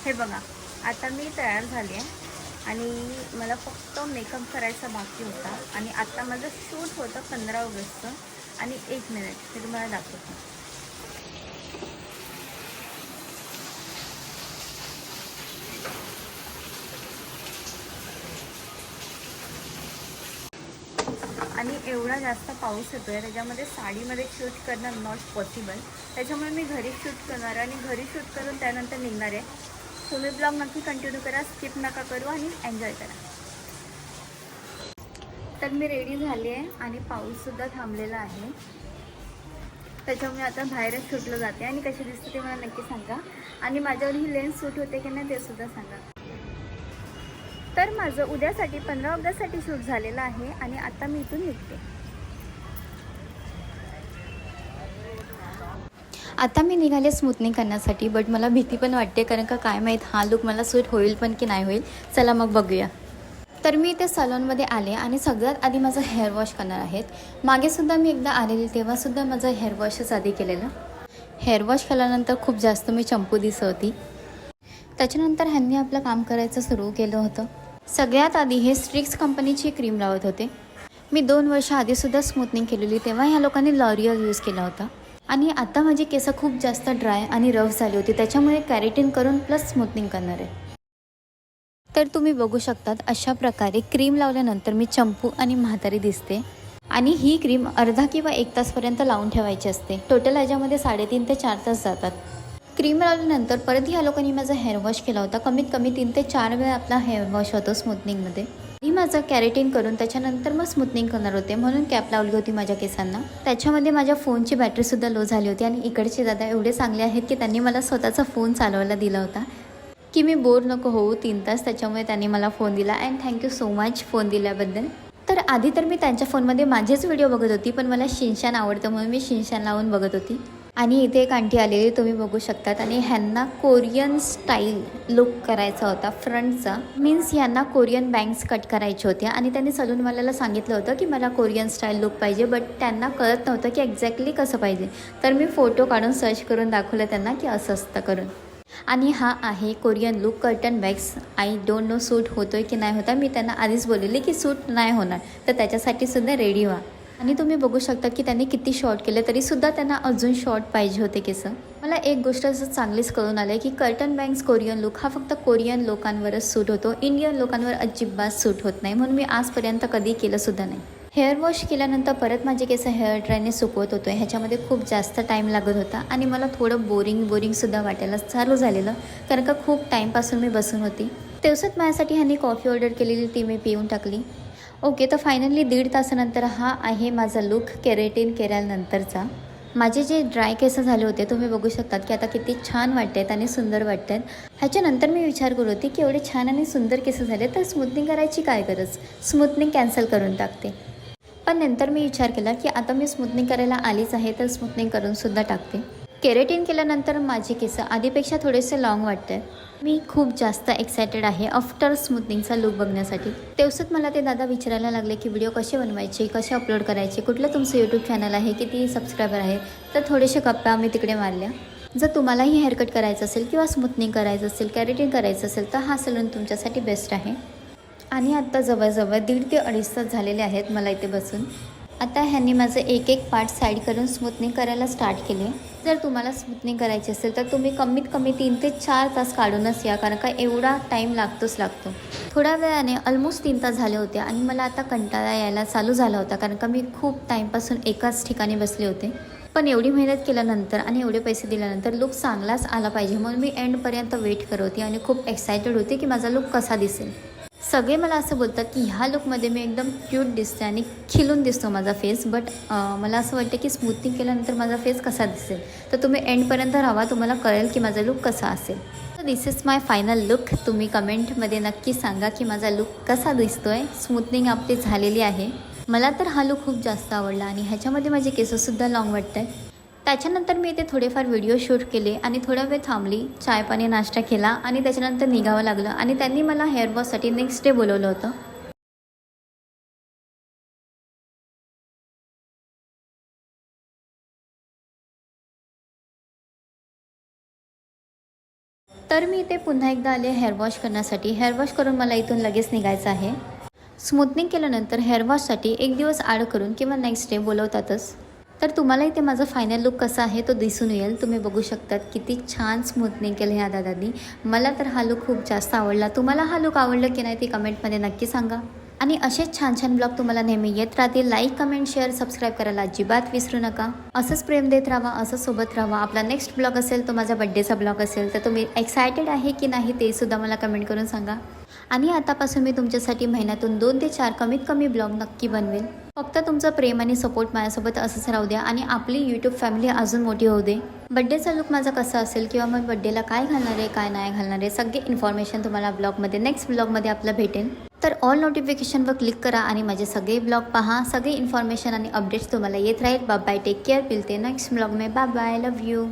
हे बघा, आता मी तयार झाली आहे आणि मला फक्त मेकअप करायचा बाकी होता आणि आता माझं शूट होतं 15 ऑगस्टचं आणि 1 मिनिट हे तुम्हाला दाखवतो. आणि एवढा जास्त पाऊस येतो आहे, त्याच्यामध्ये साडीमध्ये शूट करणं नॉट पॉसिबल. त्याच्यामुळे मी घरी शूट करणार आहे आणि घरी शूट करून त्यानंतर निघणार आहे. तुम्ही ब्लॉग नक्की कंटिन्यू करा, स्किप नका करू आणि एन्जॉय करा. तर मी रेडी झाली आहे आणि पाऊससुद्धा थांबलेला आहे. त्याच्यामुळे आता बाहेरच शूटलं जाते आणि कशी दिसते ते मला नक्की सांगा आणि माझ्यावर ही लेन्स सूट होते की नाही ते सुद्धा सांगा. तर माझं उद्यासाठी 15 ऑगस्टसाठी शूट झालेलं आहे आणि आता मी इथून निघते. आता मी निघाले स्मूथनिंग करण्यासाठी, बट मला भीती पण वाटते कारण का काय माहीत हा लुक मला सूट होईल पण की नाही होईल. चला मग बघूया. तर मी इथे सलॉनमध्ये आले आणि सगळ्यात आधी माझं हेअर वॉश करणार आहेत. मागेसुद्धा मी एकदा आलेली तेव्हासुद्धा माझं हेअर वॉशच आधी केलेलं. हेअर वॉश केल्यानंतर खूप जास्त मी चंपू दिसत होती. त्याच्यानंतर ह्यांनी आपलं काम करायचं सुरू केलं होतं. सगळ्यात आधी हे स्ट्रिक्स कंपनीची क्रीम लावत होते. मी 2 वर्ष आधीसुद्धा स्मूथनिंग केलेली, तेव्हा ह्या लोकांनी लॉरियल यूज केला होता. आणि आता माझी केस खूप जास्त ड्राय आणि रफ झाली होती, त्याच्यामुळे कॅरेटिन करून प्लस स्मूथनिंग करणार आहे. तर तुम्ही बघू शकतात अशा प्रकारे क्रीम लावल्यानंतर मी चंपू आणि म्हातारी दिसते. आणि ही क्रीम अर्धा किंवा 1 तासपर्यंत लावून ठेवायची असते. टोटल ह्याच्यामध्ये 3.5 ते 4 तास जातात. क्रीम लावल्यानंतर परत ह्या लोकांनी माझा हेअर वॉश केला होता. कमीत कमी 3 ते 4 वेळा आपला हेअर वॉश होतो स्मूथनिंगमध्ये. मी माझं कॅरेटिन करून त्याच्यानंतर मग स्मूथनिंग करणार होते, म्हणून कॅप लावली होती माझ्या केसांना. त्याच्यामध्ये माझ्या फोनची बॅटरीसुद्धा लो झाली होती आणि इकडचे दादा एवढे चांगले आहेत की त्यांनी मला स्वतःचा फोन चालवायला दिला होता की मी बोर नको होऊ 3 तास. त्याच्यामुळे त्यांनी मला फोन दिला and thank you so much phone दिल्याबद्दल. तर आधी तर मी त्यांच्या फोनमध्ये माझेच व्हिडिओ बघत होती, पण मला शिनशान आवडतं म्हणून मी शिनशान लावून बघत होती. आणि इथे एक आंटी आलेली तुम्ही बघू शकतात आणि ह्यांना कोरियन स्टाईल लुक करायचा होता फ्रंटचा. मीन्स ह्यांना कोरियन बँग्स कट करायचे होते आणि त्यांनी सलूनवाल्याला सांगितलं होतं की मला कोरियन स्टाईल लुक पाहिजे, बट त्यांना कळत नव्हतं की एक्झॅक्टली कसं पाहिजे. तर मी फोटो काढून सर्च करून दाखवलं त्यांना की असं असतं करून. आणि हा आहे Korean look curtain bags. I don't know suit होतो आहे की नाही होता. मी त्यांना आधीच बोललेले की सूट नाही होणार, तर त्याच्यासाठी सुद्धा रेडी व्हा. आणि तुम्ही बघू शकता की त्यांनी किती शॉर्ट केले, तरीसुद्धा त्यांना अजून शॉर्ट पाहिजे होते केस. मला एक गोष्ट असं चांगलीच कळून आलं आहे की कर्टन बँग्स कोरियन लुक हा फक्त कोरियन लोकांवरच सूट होतो, इंडियन लोकांवर अजिबात सूट होत नाही, म्हणून मी आजपर्यंत कधी केलंसुद्धा नाही. हेअर वॉश केल्यानंतर परत माझे केस हेअर ड्रायने सुकवत होतो. ह्याच्यामध्ये खूप जास्त टाईम लागत होता आणि मला थोडं बोरिंगसुद्धा वाटायला चालू झालेलं, कारण का खूप टाईमपासून मी बसून होती. तेवसत माझ्यासाठी ह्यांनी कॉफी ऑर्डर केलेली, ती मी पिऊन टाकली. ओके, तर फायनली 1.5 तासानंतर हा आहे माझा लुक केरेटिन केल्यानंतरचा. माझे जे ड्राय केस झाले होते तुम्ही बघू शकतात की आता किती छान वाटत आहेत आणि सुंदर वाटत आहेत. ह्याच्यानंतर मी विचार करत होती की एवढे छान आणि सुंदर केस झाले तर स्मूथनिंग करायची काय गरज, स्मूथनिंग कॅन्सल करून टाकते. पण नंतर मी विचार केला की आता मी स्मूथनिंग करायला आलीच आहे तर स्मूथनिंग करूनसुद्धा टाकते. केरेटिन केल्यानंतर माझे केस आधीपेक्षा थोडेसे लॉंग वाटत आहेत. मी खूप जास्त एक्सायटेड आहे आफ्टर स्मूथनिंगचा लुक बघण्यासाठी. तेवसत मला ते दादा विचारायला लागले की व्हिडिओ कसे बनवायचे, कसे अपलोड करायचे, कुठलं तुमचं यूट्यूब चॅनल आहे, किती सबस्क्रायबर आहे. तर थोडेसे गप्पा आम्ही तिकडे मारल्या. जर तुम्हालाही हेअरकट करायचं असेल किंवा स्मूथनिंग करायचं असेल, कॅरेटिन करायचं असेल तर हा सलून तुमच्यासाठी बेस्ट आहे. आणि आत्ता जवळजवळ 1.5 ते 2.5 तास झालेले आहेत मला इथे बसून. आता ह्यांनी माझं एक पार्ट साईड करून स्मूथनिंग करायला स्टार्ट केले. जर तुम्हाला स्मूथनिंग करायची असेल तर तुम्ही कमीत कमी 3 ते 4 तास काढूनच या, कारण का एवढा टाईम लागतो. थोड्या वेळाने ऑलमोस्ट 3 तास झाले होते आणि मला आता कंटाळा यायला चालू झाला होता, कारण का मी खूप टाईमपासून एकाच ठिकाणी बसले होते. पण एवढी मेहनत केल्यानंतर आणि एवढे पैसे दिल्यानंतर लुक चांगलाच आला पाहिजे, म्हणून मी एंडपर्यंत वेट करत होती आणि खूप एक्सायटेड होते की माझा लुक कसा दिसेल. सगळे मला असं बोलतात की ह्या लुकमध्ये मी एकदम क्यूट दिसते आणि खिलून दिसतो माझा फेस, बट मला असं वाटतं की स्मूथनिंग केल्यानंतर माझा फेस कसा दिसेल. तर तुम्ही एंडपर्यंत राहा, तुम्हाला कळेल की माझा लुक कसा असेल. तर दिस इज माय फायनल लुक. तुम्ही कमेंटमध्ये नक्की सांगा की माझा लुक कसा दिसतो आहे. स्मूथनिंग आपली झालेली आहे. मला तर हा लुक खूप जास्त आवडला आणि ह्याच्यामध्ये माझे केससुद्धा लॉंग वाटत आहेत. त्याच्यानंतर मी इथे थोडेफार व्हिडिओ शूट केले आणि थोडा वेळ थांबली, चाय पाणी नाश्ता केला आणि त्याच्यानंतर निघावं लागलं. आणि त्यांनी मला हेअर वॉशसाठी नेक्स्ट डे बोलवलं होतं. तर मी इथे पुन्हा एकदा आले हेअर वॉश करण्यासाठी. हेअर वॉश करून मला इथून लगेच निघायचं आहे. स्मूथनिंग केल्यानंतर हेअर वॉशसाठी एक दिवस आड करून किंवा नेक्स्ट डे बोलवतातच. तर तुम्हाला इथे माझा फायनल लुक कसा आहे तो दिसून येईल. तुम्ही बघू शकतात किती छान स्मूथनिंग केलं ह्या दादांनी. मला तर हा लुक खूप जास्त आवडला. तुम्हाला हा लुक आवडला की नाही ते कमेंटमध्ये नक्की सांगा. आणि असेच छान छान ब्लॉग तुम्हाला नेहमी येत राहतील. लाईक, कमेंट, शेअर, सबस्क्राईब करायला अजिबात विसरू नका. असंच प्रेम देत राहा, असंच सोबत राहा. आपला नेक्स्ट ब्लॉग असेल तो माझा बड्डेचा ब्लॉग असेल तर तुम्ही एक्सायटेड आहे की नाही ते सुद्धा मला कमेंट करून सांगा. आणि आतापासून मी तुमच्यासाठी महिन्यातून 2 ते 4 कमीत कमी ब्लॉग नक्की बनवेल. फक्त तुमचं प्रेम आणि सपोर्ट माझ्यासोबत असंच राहू द्या आणि आपली यूट्यूब फॅमिली अजून मोठी होऊ दे. बड्डेचा लुक माझा कसा असेल किंवा मग बड्डेला काय घालणार आहे काय नाही घालणार आहे सगळे इन्फॉर्मेशन तुम्हाला ब्लॉगमध्ये नेक्स्ट ब्लॉगमध्ये आपलं भेटेल. तर ऑल नोटिफिकेशनवर क्लिक करा आणि माझे सगळे ब्लॉग पहा. सगळे इन्फॉर्मेशन आणि अपडेट्स तुम्हाला येत राहील. Bye bye, take care. मिलते नेक्स्ट ब्लॉग में. Bye bye, love you.